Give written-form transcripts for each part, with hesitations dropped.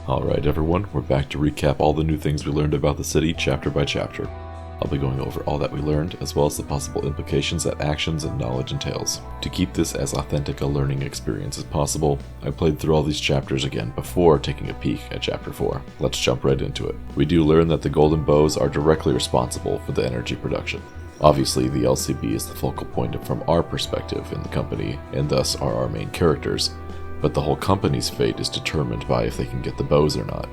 Alright everyone, we're back to recap all the new things we learned about the city chapter by chapter. I'll be going over all that we learned, as well as the possible implications that actions and knowledge entails. To keep this as authentic a learning experience as possible, I played through all these chapters again before taking a peek at chapter 4. Let's jump right into it. We do learn that the golden bows are directly responsible for the energy production. Obviously, the LCB is the focal point from our perspective in the company, and thus are our main characters, but the whole company's fate is determined by if they can get the bows or not.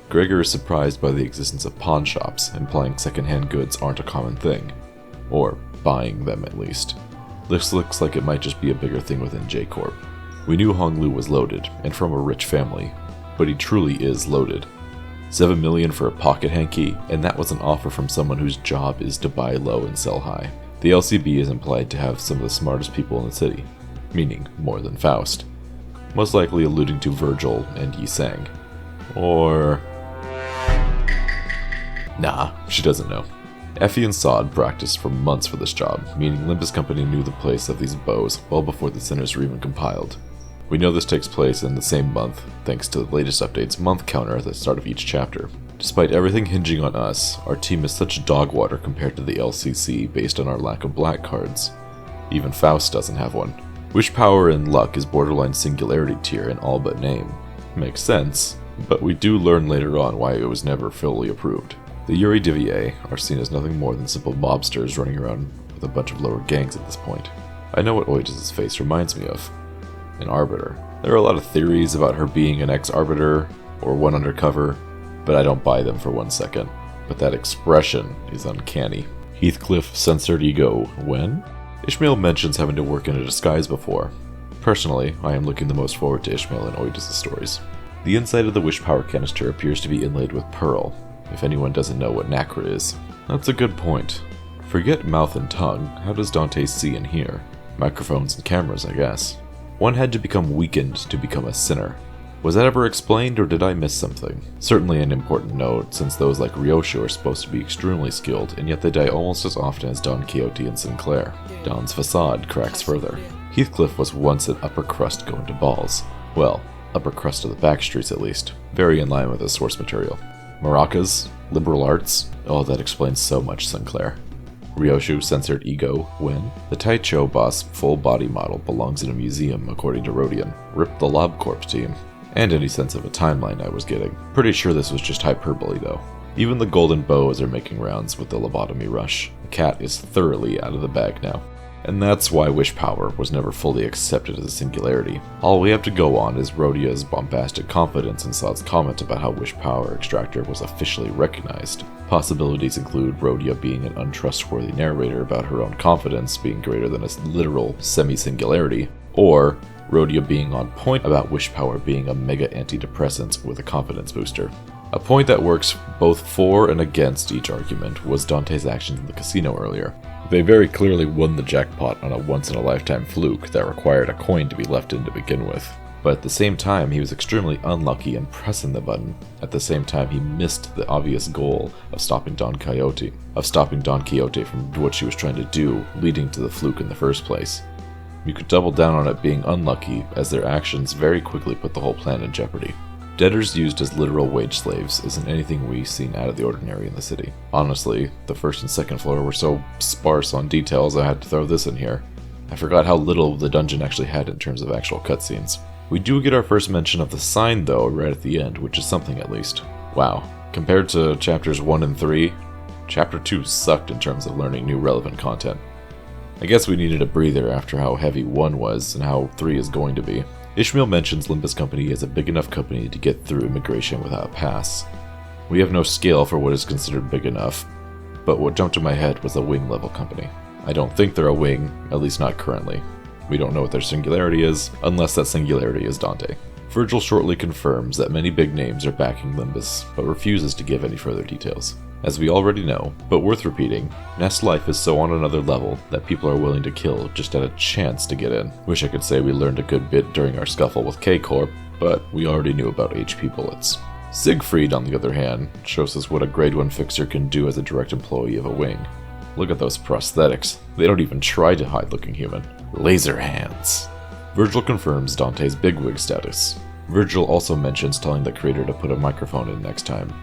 Gregor is surprised by the existence of pawn shops, implying secondhand goods aren't a common thing. Or buying them, at least. This looks like it might just be a bigger thing within J-Corp. We knew Honglu was loaded, and from a rich family, but he truly is loaded. 7 million for a pocket hanky, and that was an offer from someone whose job is to buy low and sell high. The LCB is implied to have some of the smartest people in the city, meaning more than Faust. Most likely alluding to Virgil and Yi Sang. Or... nah, she doesn't know. Effie and Sod practiced for months for this job, meaning Limbus Company knew the place of these bows well before the centers were even compiled. We know this takes place in the same month, thanks to the latest update's month counter at the start of each chapter. Despite everything hinging on us, our team is such dog water compared to the LCC based on our lack of black cards. Even Faust doesn't have one. Wish power and luck is borderline singularity tier in all but name. Makes sense, but we do learn later on why it was never fully approved. The Yuri Divier are seen as nothing more than simple mobsters running around with a bunch of lower gangs at this point. I know what Oitis' face reminds me of. An Arbiter. There are a lot of theories about her being an ex-Arbiter or one undercover, but I don't buy them for 1 second. But that expression is uncanny. Heathcliff censored ego when? Ishmael mentions having to work in a disguise before. Personally, I am looking the most forward to Ishmael and Oitis' stories. The inside of the wish power canister appears to be inlaid with pearl, if anyone doesn't know what nacre is. That's a good point. Forget mouth and tongue, how does Dante see and hear? Microphones and cameras, I guess. One had to become weakened to become a sinner. Was that ever explained, or did I miss something? Certainly an important note, since those like Ryosho are supposed to be extremely skilled, and yet they die almost as often as Don Quixote and Sinclair. Don's facade cracks further. Heathcliff was once an upper crust going to balls. Well, upper crust of the back streets at least. Very in line with the source material. Maracas? Liberal arts? Oh, that explains so much, Sinclair. Ryosho censored ego when? The Taicho boss full body model belongs in a museum, according to Rodian. Rip the LobCorp team. And any sense of a timeline I was getting. Pretty sure this was just hyperbole though. Even the golden bows are making rounds with the lobotomy rush. The cat is thoroughly out of the bag now. And that's why wish power was never fully accepted as a singularity. All we have to go on is Rodia's bombastic confidence and Sod's comment about how wish power extractor was officially recognized. Possibilities include Rodia being an untrustworthy narrator about her own confidence being greater than a literal semi-singularity, or Rodia being on point about wish power being a mega antidepressant with a confidence booster. A point that works both for and against each argument was Dante's actions in the casino earlier. They very clearly won the jackpot on a once-in-a-lifetime fluke that required a coin to be left in to begin with. But at the same time, he was extremely unlucky in pressing the button. At the same time, he missed the obvious goal of stopping Don Quixote from what she was trying to do, leading to the fluke in the first place. You could double down on it being unlucky, as their actions very quickly put the whole plan in jeopardy. Debtors used as literal wage slaves isn't anything we've seen out of the ordinary in the city. Honestly, the first and second floor were so sparse on details I had to throw this in here. I forgot how little the dungeon actually had in terms of actual cutscenes. We do get our first mention of the sign though right at the end, which is something at least. Wow, compared to chapters 1 and 3, chapter 2 sucked in terms of learning new relevant content. I guess we needed a breather after how heavy 1 was and how 3 is going to be. Ishmael mentions Limbus Company is a big enough company to get through immigration without a pass. We have no scale for what is considered big enough, but what jumped to my head was a wing level company. I don't think they're a wing, at least not currently. We don't know what their singularity is, unless that singularity is Dante. Virgil shortly confirms that many big names are backing Limbus, but refuses to give any further details. As we already know, but worth repeating, Nest life is so on another level that people are willing to kill just at a chance to get in. Wish I could say we learned a good bit during our scuffle with K-Corp, but we already knew about HP bullets. Siegfried, on the other hand, shows us what a grade 1 fixer can do as a direct employee of a wing. Look at those prosthetics. They don't even try to hide looking human. Laser hands. Virgil confirms Dante's bigwig status. Virgil also mentions telling the creator to put a microphone in next time.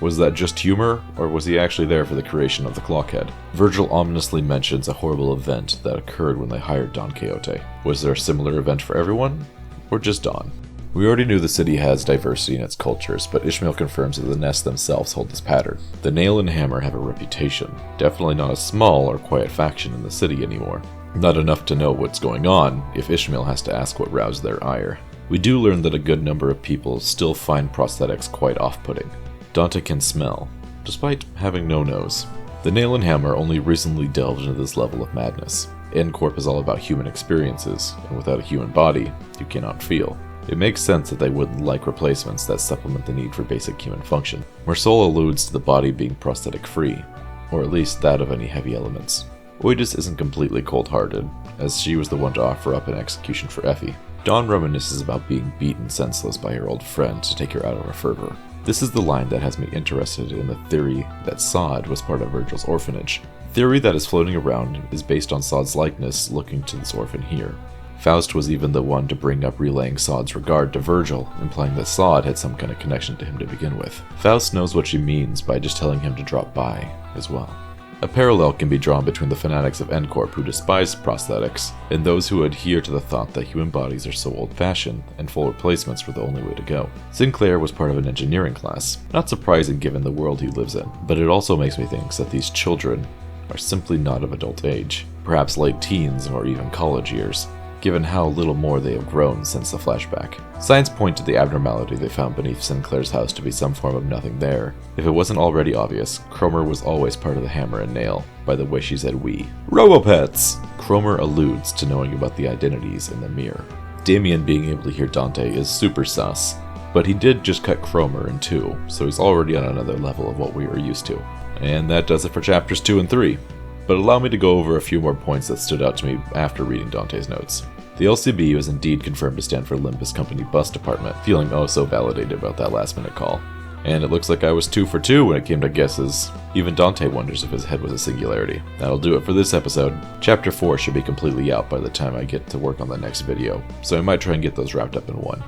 Was that just humor, or was he actually there for the creation of the Clockhead? Virgil ominously mentions a horrible event that occurred when they hired Don Quixote. Was there a similar event for everyone, or just Don? We already knew the city has diversity in its cultures, but Ishmael confirms that the Nest themselves hold this pattern. The Nail and Hammer have a reputation, definitely not a small or quiet faction in the city anymore. Not enough to know what's going on if Ishmael has to ask what roused their ire. We do learn that a good number of people still find prosthetics quite off-putting. Dante can smell, despite having no nose. The Nail and Hammer only recently delved into this level of madness. N-Corp is all about human experiences, and without a human body, you cannot feel. It makes sense that they wouldn't like replacements that supplement the need for basic human function. Mersol alludes to the body being prosthetic-free, or at least that of any heavy elements. Oidis isn't completely cold-hearted, as she was the one to offer up an execution for Effie. Dawn reminisces about being beaten senseless by her old friend to take her out of her fervor. This is the line that has me interested in the theory that Sod was part of Virgil's orphanage. The theory that is floating around is based on Sod's likeness looking to this orphan here. Faust was even the one to bring up relaying Sod's regard to Virgil, implying that Sod had some kind of connection to him to begin with. Faust knows what she means by just telling him to drop by, as well. A parallel can be drawn between the fanatics of N-Corp who despise prosthetics, and those who adhere to the thought that human bodies are so old-fashioned, and full replacements were the only way to go. Sinclair was part of an engineering class, not surprising given the world he lives in, but it also makes me think that these children are simply not of adult age, perhaps late teens or even college years, given how little more they have grown since the flashback. Signs point to the abnormality they found beneath Sinclair's house to be some form of nothing there. If it wasn't already obvious, Cromer was always part of the Hammer and Nail, by the way she said we. Robopets! Cromer alludes to knowing about the identities in the mirror. Damien being able to hear Dante is super sus, but he did just cut Cromer in two, so he's already on another level of what we are used to. And that does it for chapters 2 and 3. But allow me to go over a few more points that stood out to me after reading Dante's notes. The LCB was indeed confirmed to stand for Limbus Company Bus Department, feeling oh so validated about that last minute call. And it looks like I was 2 for 2 when it came to guesses. Even Dante wonders if his head was a singularity. That'll do it for this episode. Chapter 4 should be completely out by the time I get to work on the next video, so I might try and get those wrapped up in one.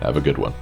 Have a good one.